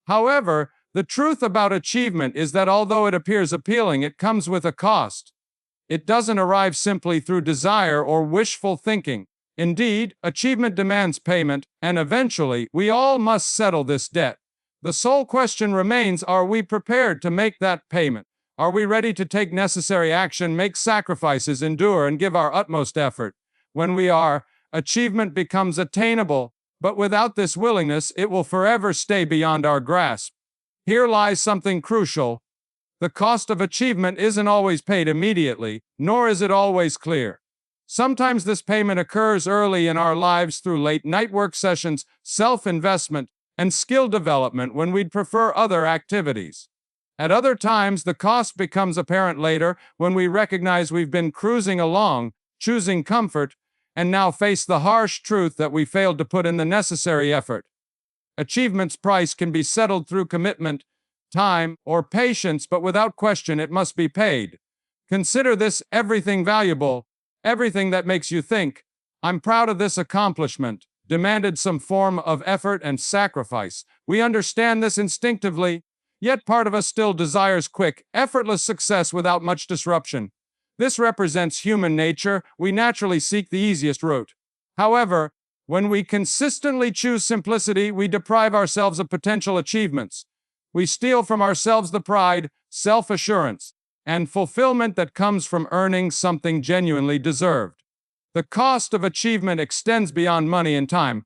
However, the truth about achievement is that although it appears appealing, it comes with a cost. It doesn't arrive simply through desire or wishful thinking. Indeed, achievement demands payment, and eventually, we all must settle this debt. The sole question remains, are we prepared to make that payment? Are we ready to take necessary action, make sacrifices, endure, and give our utmost effort? When we are, achievement becomes attainable, but without this willingness, it will forever stay beyond our grasp. Here lies something crucial. The cost of achievement isn't always paid immediately, nor is it always clear. Sometimes this payment occurs early in our lives through late-night work sessions, self-investment, and skill development when we'd prefer other activities. At other times, the cost becomes apparent later when we recognize we've been cruising along, choosing comfort, and now face the harsh truth that we failed to put in the necessary effort. Achievement's price can be settled through commitment, time, or patience, but without question it must be paid. Consider this: everything valuable, everything that makes you think, "I'm proud of this accomplishment," demanded some form of effort and sacrifice. We understand this instinctively, yet part of us still desires quick, effortless success without much disruption. This represents human nature. We naturally seek the easiest route. However, when we consistently choose simplicity, we deprive ourselves of potential achievements. We steal from ourselves the pride, self-assurance, and fulfillment that comes from earning something genuinely deserved. The cost of achievement extends beyond money and time.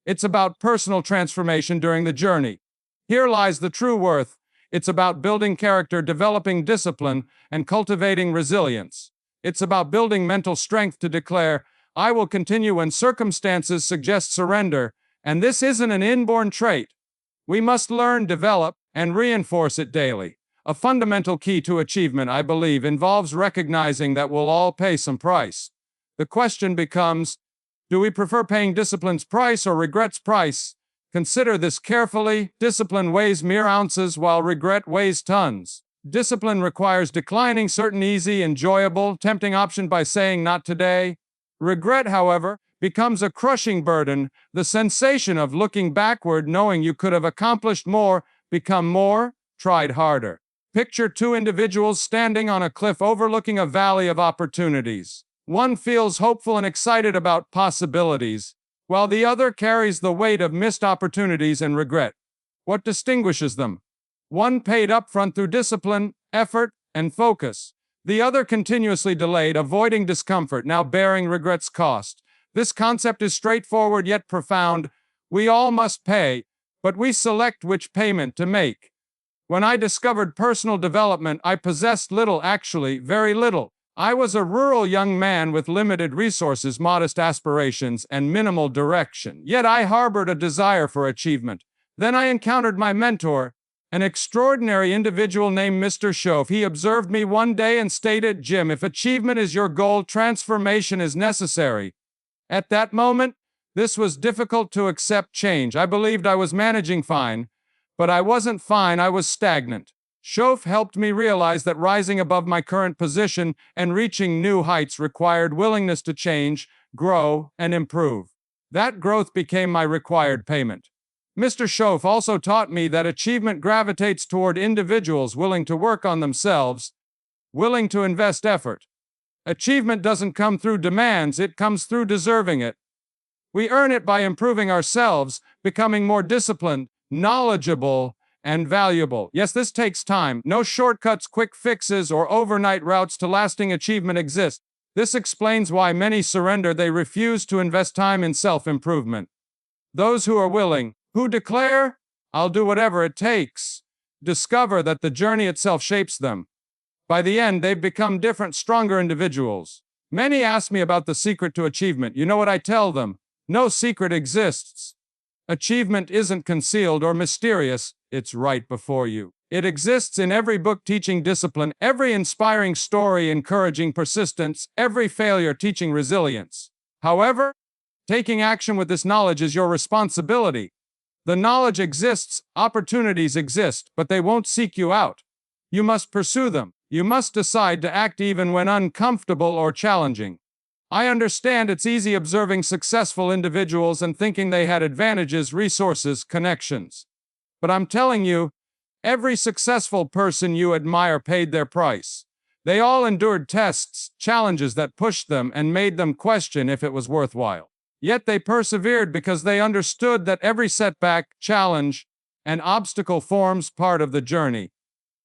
It's about personal transformation during the journey. Here lies the true worth. It's about building character, developing discipline, and cultivating resilience. It's about building mental strength to declare, "I will continue when circumstances suggest surrender," and this isn't an inborn trait. We must learn, develop, and reinforce it daily. A fundamental key to achievement, I believe, involves recognizing that we'll all pay some price. The question becomes, do we prefer paying discipline's price or regret's price? Consider this carefully. Discipline weighs mere ounces while regret weighs tons. Discipline requires declining certain easy, enjoyable, tempting option by saying not today. Regret, however, becomes a crushing burden, the sensation of looking backward knowing you could have accomplished more, become more, tried harder. Picture two individuals standing on a cliff overlooking a valley of opportunities. One feels hopeful and excited about possibilities, while the other carries the weight of missed opportunities and regret. What distinguishes them? One paid upfront through discipline, effort, and focus. The other continuously delayed, avoiding discomfort, now bearing regret's cost. This concept is straightforward yet profound. We all must pay, but we select which payment to make. When I discovered personal development, I possessed little, actually, very little. I was a rural young man with limited resources, modest aspirations, and minimal direction. Yet I harbored a desire for achievement. Then I encountered my mentor, an extraordinary individual named Mr. Schoaf. He observed me one day and stated, "Jim, if achievement is your goal, transformation is necessary." At that moment, this was difficult to accept change. I believed I was managing fine, but I wasn't fine, I was stagnant. Schoaf helped me realize that rising above my current position and reaching new heights required willingness to change, grow, and improve. That growth became my required payment. Mr. Schoaf also taught me that achievement gravitates toward individuals willing to work on themselves, willing to invest effort. Achievement doesn't come through demands, it comes through deserving it. We earn it by improving ourselves, becoming more disciplined, knowledgeable, and valuable. Yes, this takes time. No shortcuts, quick fixes, or overnight routes to lasting achievement exist. This explains why many surrender. They refuse to invest time in self-improvement. Those who are willing, who declare, "I'll do whatever it takes," discover that the journey itself shapes them. By the end, they've become different, stronger individuals. Many ask me about the secret to achievement. You know what I tell them? No secret exists. Achievement isn't concealed or mysterious, it's right before you. It exists in every book teaching discipline, every inspiring story encouraging persistence, every failure teaching resilience. However, taking action with this knowledge is your responsibility. The knowledge exists, opportunities exist, but they won't seek you out. You must pursue them. You must decide to act even when uncomfortable or challenging. I understand it's easy observing successful individuals and thinking they had advantages, resources, connections. But I'm telling you, every successful person you admire paid their price. They all endured tests, challenges that pushed them and made them question if it was worthwhile. Yet they persevered because they understood that every setback, challenge, and obstacle forms part of the journey,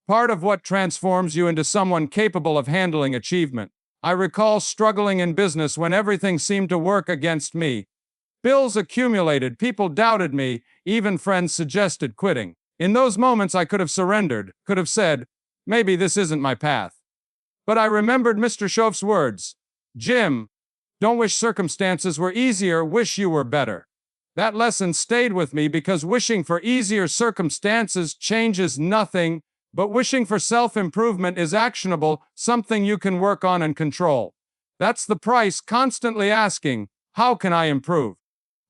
part of what transforms you into someone capable of handling achievement. I recall struggling in business when everything seemed to work against me. Bills accumulated, people doubted me, even friends suggested quitting. In those moments, I could have surrendered, could have said, maybe this isn't my path. But I remembered Mr. Schoff's words, Jim, don't wish circumstances were easier, wish you were better. That lesson stayed with me because wishing for easier circumstances changes nothing, but wishing for self-improvement is actionable, something you can work on and control. That's the price, constantly asking, how can I improve?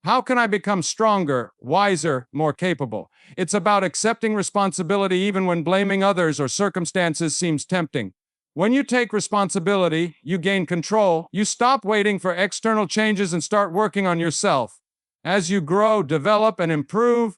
How can I become stronger, wiser, more capable? It's about accepting responsibility even when blaming others or circumstances seems tempting. When you take responsibility, you gain control, you stop waiting for external changes and start working on yourself. As you grow, develop, and improve,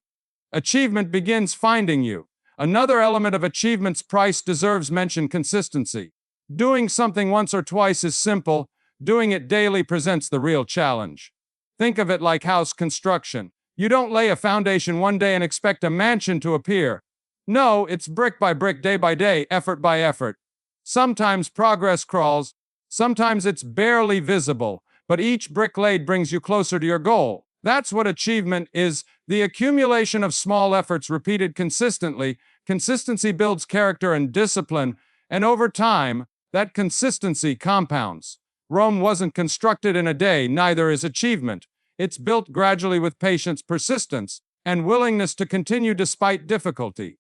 achievement begins finding you. Another element of achievement's price deserves mention: consistency. Doing something once or twice is simple, doing it daily presents the real challenge. Think of it like house construction. You don't lay a foundation one day and expect a mansion to appear. No, it's brick by brick, day by day, effort by effort. Sometimes progress crawls, sometimes it's barely visible, but each brick laid brings you closer to your goal. That's what achievement is, the accumulation of small efforts repeated consistently. Consistency builds character and discipline, and over time, that consistency compounds. Rome wasn't constructed in a day, neither is achievement. It's built gradually with patience, persistence, and willingness to continue despite difficulty.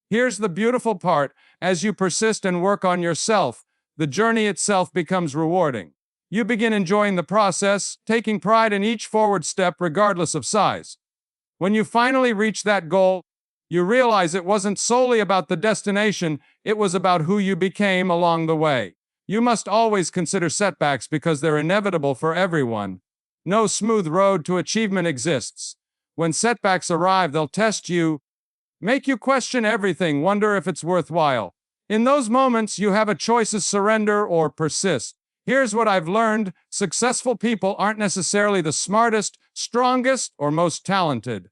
Here's the beautiful part: as you persist and work on yourself, the journey itself becomes rewarding. You begin enjoying the process, taking pride in each forward step regardless of size. When you finally reach that goal, you realize it wasn't solely about the destination, it was about who you became along the way. You must always consider setbacks because they're inevitable for everyone. No smooth road to achievement exists. When setbacks arrive, they'll test you, make you question everything, wonder if it's worthwhile. In those moments, you have a choice: to surrender or persist. Here's what I've learned: successful people aren't necessarily the smartest, strongest, or most talented.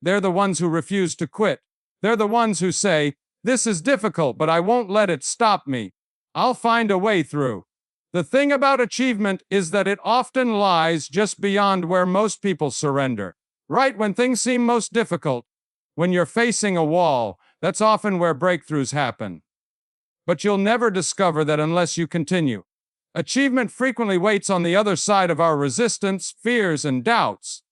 They're the ones who refuse to quit. They're the ones who say, this is difficult, but I won't let it stop me. I'll find a way through. The thing about achievement is that it often lies just beyond where most people surrender. Right when things seem most difficult, when you're facing a wall, that's often where breakthroughs happen. But you'll never discover that unless you continue. Achievement frequently waits on the other side of our resistance, fears, and doubts.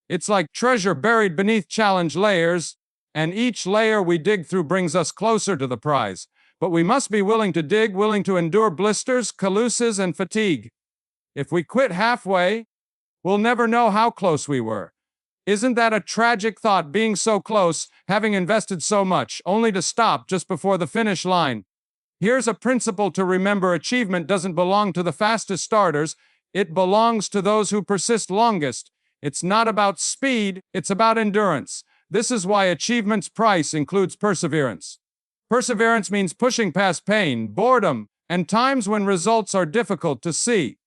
It's like treasure buried beneath challenge layers, and each layer we dig through brings us closer to the prize. But we must be willing to dig, willing to endure blisters, calluses, and fatigue. If we quit halfway, we'll never know how close we were. Isn't that a tragic thought, being so close, having invested so much, only to stop just before the finish line? Here's a principle to remember: achievement doesn't belong to the fastest starters, it belongs to those who persist longest. It's not about speed, it's about endurance. This is why achievement's price includes perseverance. Perseverance means pushing past pain, boredom, and times when results are difficult to see.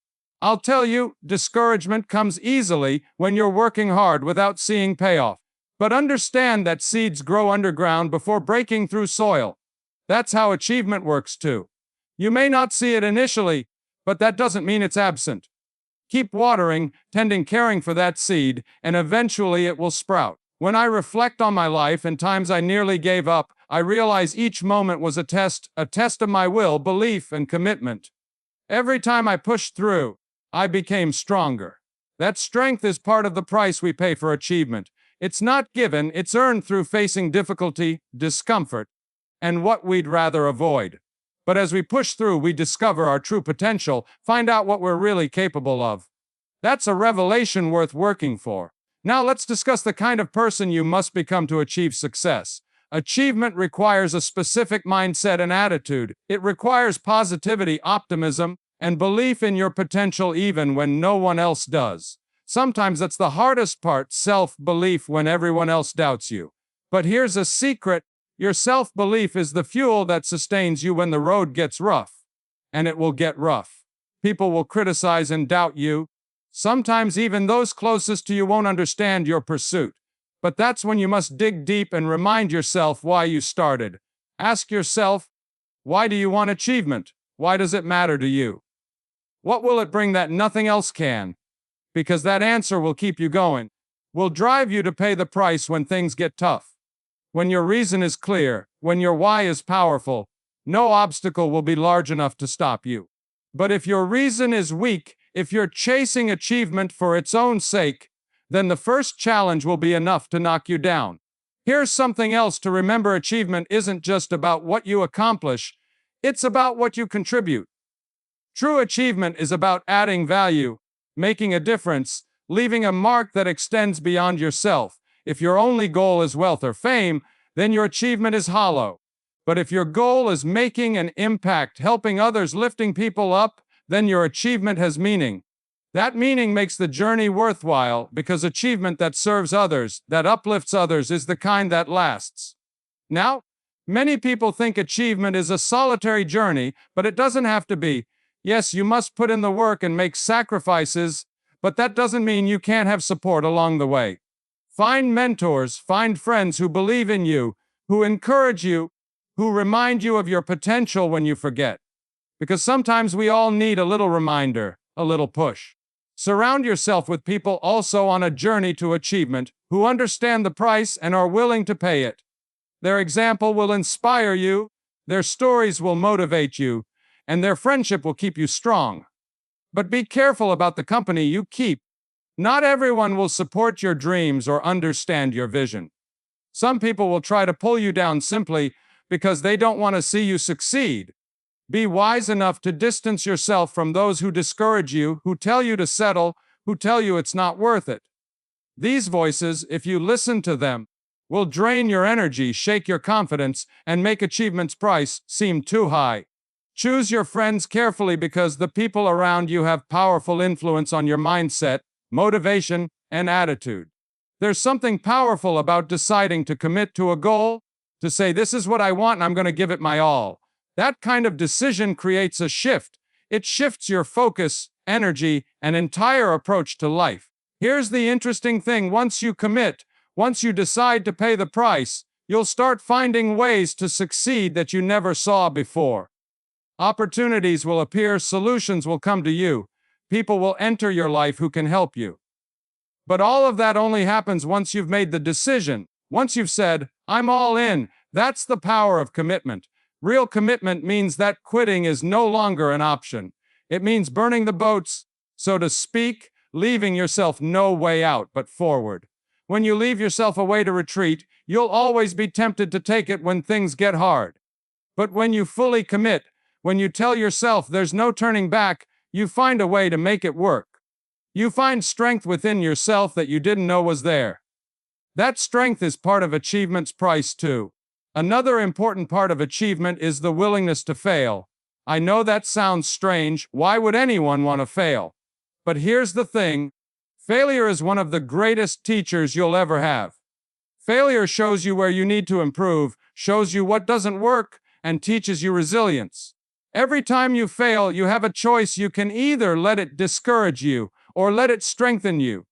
I'll tell you, discouragement comes easily when you're working hard without seeing payoff. But understand that seeds grow underground before breaking through soil. That's how achievement works too. You may not see it initially, but that doesn't mean it's absent. Keep watering, tending, caring for that seed, and eventually it will sprout. When I reflect on my life and times I nearly gave up, I realize each moment was a test of my will, belief, and commitment. Every time I pushed through, I became stronger. That strength is part of the price we pay for achievement. It's not given, it's earned through facing difficulty, discomfort, and what we'd rather avoid. But as we push through, we discover our true potential, find out what we're really capable of. That's a revelation worth working for. Now let's discuss the kind of person you must become to achieve success. Achievement requires a specific mindset and attitude. It requires positivity, optimism, and belief in your potential even when no one else does. Sometimes that's the hardest part: self-belief when everyone else doubts you. But here's a secret: your self belief is the fuel that sustains you when the road gets rough. And it will get rough. People will criticize and doubt you. Sometimes even those closest to you won't understand your pursuit. But that's when you must dig deep and remind yourself why you started. Ask yourself, why do you want achievement? Why does it matter to you? What will it bring that nothing else can? Because that answer will keep you going, will drive you to pay the price when things get tough. When your reason is clear, when your why is powerful, no obstacle will be large enough to stop you. But if your reason is weak, if you're chasing achievement for its own sake, then the first challenge will be enough to knock you down. Here's something else to remember: achievement isn't just about what you accomplish, it's about what you contribute. True achievement is about adding value, making a difference, leaving a mark that extends beyond yourself. If your only goal is wealth or fame, then your achievement is hollow. But if your goal is making an impact, helping others, lifting people up, then your achievement has meaning. That meaning makes the journey worthwhile, because achievement that serves others, that uplifts others, is the kind that lasts. Now, many people think achievement is a solitary journey, but it doesn't have to be. Yes, you must put in the work and make sacrifices, but that doesn't mean you can't have support along the way. Find mentors, find friends who believe in you, who encourage you, who remind you of your potential when you forget. Because sometimes we all need a little reminder, a little push. Surround yourself with people also on a journey to achievement, who understand the price and are willing to pay it. Their example will inspire you, their stories will motivate you, and their friendship will keep you strong. But be careful about the company you keep. Not everyone will support your dreams or understand your vision. Some people will try to pull you down simply because they don't want to see you succeed. Be wise enough to distance yourself from those who discourage you, who tell you to settle, who tell you it's not worth it. These voices, if you listen to them, will drain your energy, shake your confidence, and make achievement's price seem too high. Choose your friends carefully, because the people around you have powerful influence on your mindset, motivation, and attitude. There's something powerful about deciding to commit to a goal, to say, this is what I want and I'm going to give it my all. That kind of decision creates a shift. It shifts your focus, energy, and entire approach to life. Here's the interesting thing: once you commit, once you decide to pay the price, you'll start finding ways to succeed that you never saw before. Opportunities will appear, solutions will come to you, people will enter your life who can help you. But all of that only happens once you've made the decision, once you've said, I'm all in. That's the power of commitment. Real commitment means that quitting is no longer an option. It means burning the boats, so to speak, leaving yourself no way out but forward. When you leave yourself a way to retreat, you'll always be tempted to take it when things get hard. But when you fully commit, when you tell yourself there's no turning back, you find a way to make it work. You find strength within yourself that you didn't know was there. That strength is part of achievement's price too. Another important part of achievement is the willingness to fail. I know that sounds strange. Why would anyone want to fail? But here's the thing: failure is one of the greatest teachers you'll ever have. Failure shows you where you need to improve, shows you what doesn't work, and teaches you resilience. Every time you fail, you have a choice. You can either let it discourage you or let it strengthen you.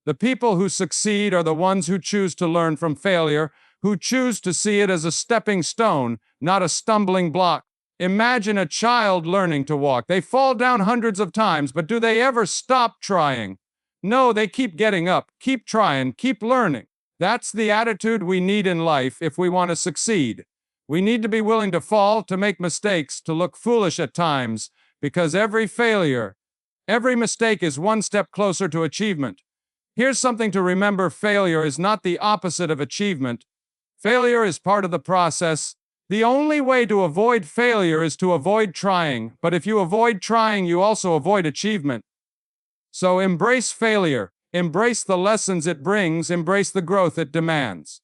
The people who succeed are the ones who choose to learn from failure, who choose to see it as a stepping stone, not a stumbling block. Imagine a child learning to walk. They fall down hundreds of times, but do they ever stop trying? No, they keep getting up, keep trying, keep learning. That's the attitude we need in life if we want to succeed. We need to be willing to fall, to make mistakes, to look foolish at times, because every failure, every mistake is one step closer to achievement. Here's something to remember: failure is not the opposite of achievement. Failure is part of the process. The only way to avoid failure is to avoid trying, but if you avoid trying, you also avoid achievement. So embrace failure, embrace the lessons it brings, embrace the growth it demands.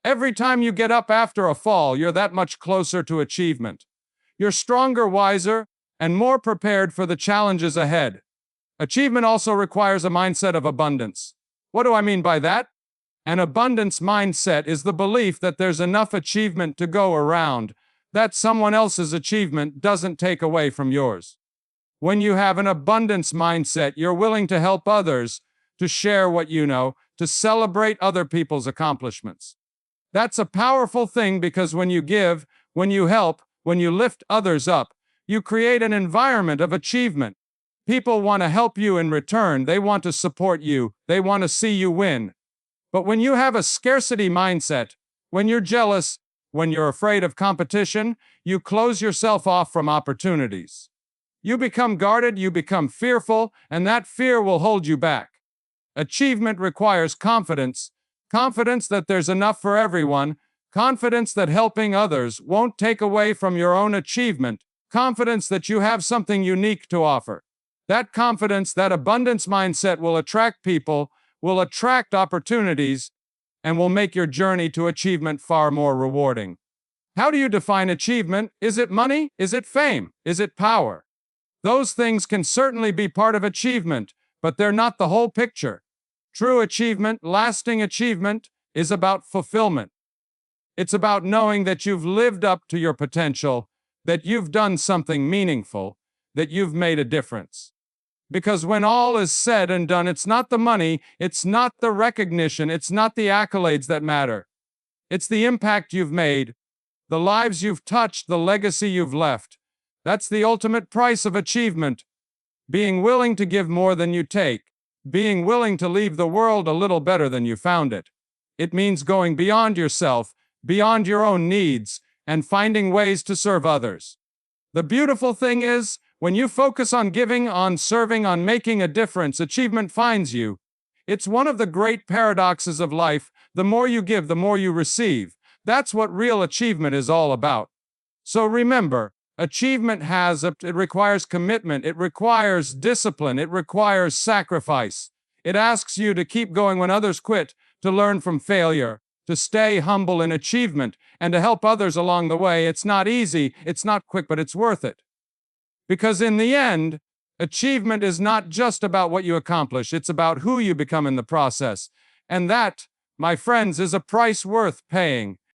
Every time you get up after a fall, you're that much closer to achievement. You're stronger, wiser, and more prepared for the challenges ahead. Achievement also requires a mindset of abundance. What do I mean by that? An abundance mindset is the belief that there's enough achievement to go around, that someone else's achievement doesn't take away from yours. When you have an abundance mindset, you're willing to help others, to share what you know, to celebrate other people's accomplishments. That's a powerful thing because when you give, when you help, when you lift others up, you create an environment of achievement. People want to help you in return. They want to support you. They want to see you win. But when you have a scarcity mindset, when you're jealous, when you're afraid of competition, you close yourself off from opportunities. You become guarded, you become fearful, and that fear will hold you back. Achievement requires confidence, confidence that there's enough for everyone, confidence that helping others won't take away from your own achievement, confidence that you have something unique to offer. That confidence, that abundance mindset will attract people, will attract opportunities, and will make your journey to achievement far more rewarding. How do you define achievement? Is it money? Is it fame? Is it power? Those things can certainly be part of achievement, but they're not the whole picture. True achievement, lasting achievement, is about fulfillment. It's about knowing that you've lived up to your potential, that you've done something meaningful, that you've made a difference. Because when all is said and done, it's not the money, it's not the recognition, it's not the accolades that matter. It's the impact you've made, the lives you've touched, the legacy you've left. That's the ultimate price of achievement. Being willing to give more than you take, being willing to leave the world a little better than you found it. It means going beyond yourself, beyond your own needs, and finding ways to serve others. The beautiful thing is, when you focus on giving, on serving, on making a difference, achievement finds you. It's one of the great paradoxes of life. The more you give, the more you receive. That's what real achievement is all about. So remember, achievement it requires commitment, it requires discipline, it requires sacrifice. It asks you to keep going when others quit, to learn from failure, to stay humble in achievement, and to help others along the way. It's not easy, it's not quick, but it's worth it. Because in the end, achievement is not just about what you accomplish, it's about who you become in the process. And that, my friends, is a price worth paying.